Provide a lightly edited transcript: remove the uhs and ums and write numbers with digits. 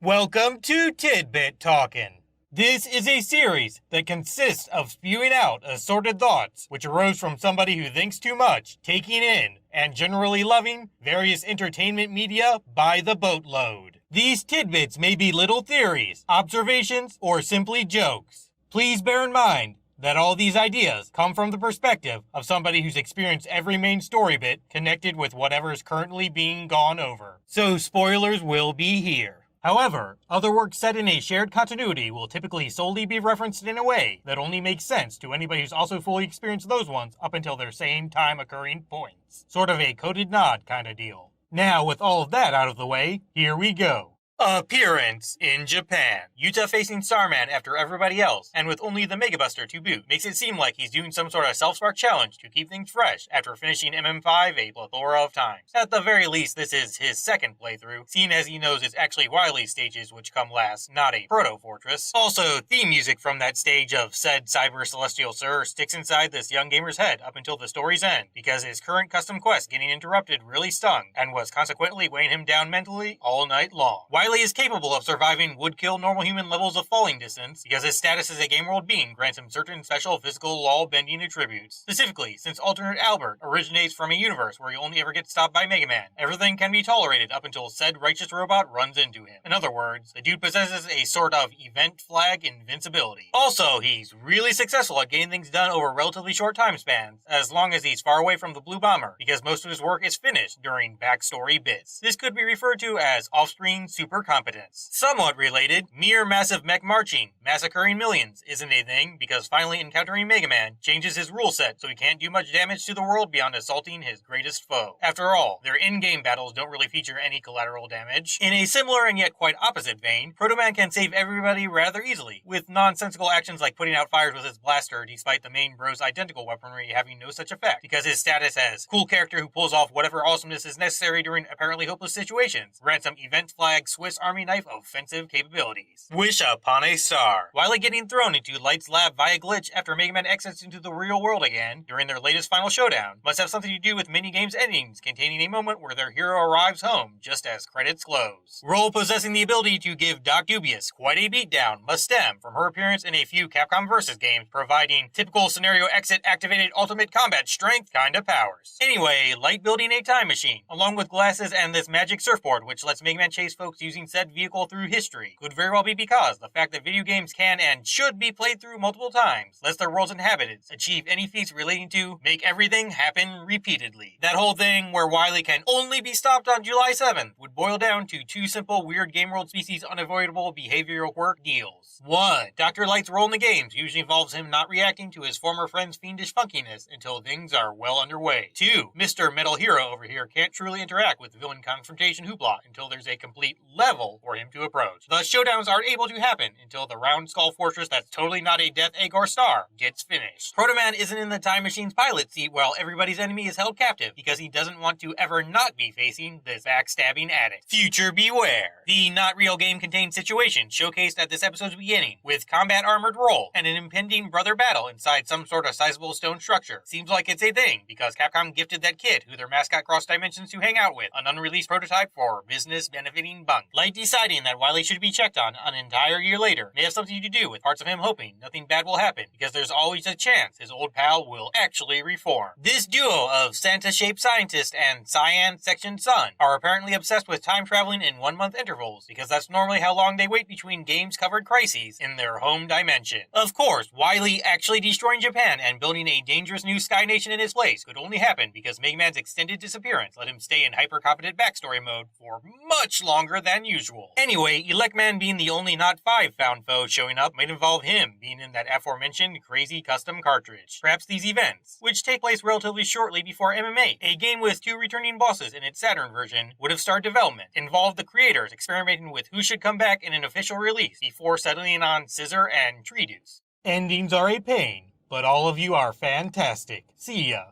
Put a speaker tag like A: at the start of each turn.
A: Welcome to Tidbit Talkin. This is a series that consists of spewing out assorted thoughts which arose from somebody who thinks too much, taking in, and generally loving various entertainment media by the boatload. These tidbits may be little theories, observations, or simply jokes. Please bear in mind that all these ideas come from the perspective of somebody who's experienced every main story bit connected with whatever is currently being gone over. So spoilers will be here. However, other works set in a shared continuity will typically solely be referenced in a way that only makes sense to anybody who's also fully experienced those ones up until their same time occurring points. Sort of a coded nod kind of deal. Now, with all of that out of the way, here we go. Appearance in Japan. Yuta facing Starman after everybody else, and with only the Mega Buster to boot, makes it seem like he's doing some sort of self-spark challenge to keep things fresh after finishing MM5 a plethora of times. At the very least, this is his second playthrough, seeing as he knows it's actually Wily's stages which come last, not a proto-fortress. Also, theme music from that stage of said Cyber Celestial Sir sticks inside this young gamer's head up until the story's end, because his current custom quest getting interrupted really stung, and was consequently weighing him down mentally all night long. Wily is capable of surviving would-kill normal human levels of falling distance because his status as a game world being grants him certain special physical law-bending attributes. Specifically, since alternate Albert originates from a universe where he only ever gets stopped by Mega Man, everything can be tolerated up until said righteous robot runs into him. In other words, the dude possesses a sort of event flag invincibility. Also, he's really successful at getting things done over relatively short time spans, as long as he's far away from the Blue Bomber, because most of his work is finished during backstory bits. This could be referred to as off-screen super competence. Somewhat related, mere massive mech marching, massacring millions, isn't a thing because finally encountering Mega Man changes his rule set so he can't do much damage to the world beyond assaulting his greatest foe. After all, their in-game battles don't really feature any collateral damage. In a similar and yet quite opposite vein, Proto Man can save everybody rather easily, with nonsensical actions like putting out fires with his blaster despite the main bro's identical weaponry having no such effect, because his status as cool character who pulls off whatever awesomeness is necessary during apparently hopeless situations grants him event flag Swiss Army knife offensive capabilities. Wish upon a star. Wily getting thrown into Light's lab via glitch after Mega Man exits into the real world again during their latest final showdown must have something to do with minigames endings containing a moment where their hero arrives home just as credits close. Roll possessing the ability to give Doc Dubious quite a beatdown must stem from her appearance in a few Capcom vs. games providing typical scenario exit activated ultimate combat strength kind of powers. Anyway, Light building a time machine, along with glasses and this magic surfboard which lets Mega Man chase folks using said vehicle through history, could very well be because the fact that video games can and should be played through multiple times lets their world's inhabitants achieve any feats relating to make everything happen repeatedly. That whole thing where Wily can only be stopped on July 7th would boil down to two simple weird game world species unavoidable behavioral quirk deals. 1. Dr. Light's role in the games usually involves him not reacting to his former friend's fiendish funkiness until things are well underway. 2. Mr. Metal Hero over here can't truly interact with villain confrontation hoopla until there's a complete level for him to approach. The showdowns aren't able to happen until the round skull fortress that's totally not a death egg or star gets finished. Proto Man isn't in the time machine's pilot seat while everybody's enemy is held captive because he doesn't want to ever not be facing this backstabbing addict. Future beware. The not real game contained situation showcased at this episode's beginning with combat armored roll and an impending brother battle inside some sort of sizable stone structure. Seems like it's a thing because Capcom gifted that kid who their mascot crossed dimensions to hang out with an unreleased prototype for business benefiting bunk. Light deciding that Wily should be checked on an entire year later may have something to do with parts of him hoping nothing bad will happen because there's always a chance his old pal will actually reform. This duo of Santa-shaped scientist and Cyan section sun are apparently obsessed with time traveling in 1 month intervals because that's normally how long they wait between games covered crises in their home dimension. Of course, Wily actually destroying Japan and building a dangerous new Sky Nation in his place could only happen because Mega Man's extended disappearance let him stay in hyper-competent backstory mode for much longer than usual. Anyway, Electman being the only not 5 found foe showing up might involve him being in that aforementioned crazy custom cartridge. Perhaps these events, which take place relatively shortly before MMA, a game with 2 returning bosses in its Saturn version, would have started development, involved the creators experimenting with who should come back in an official release before settling on Scissor and Treedeuce. Endings are a pain, but all of you are fantastic. See ya.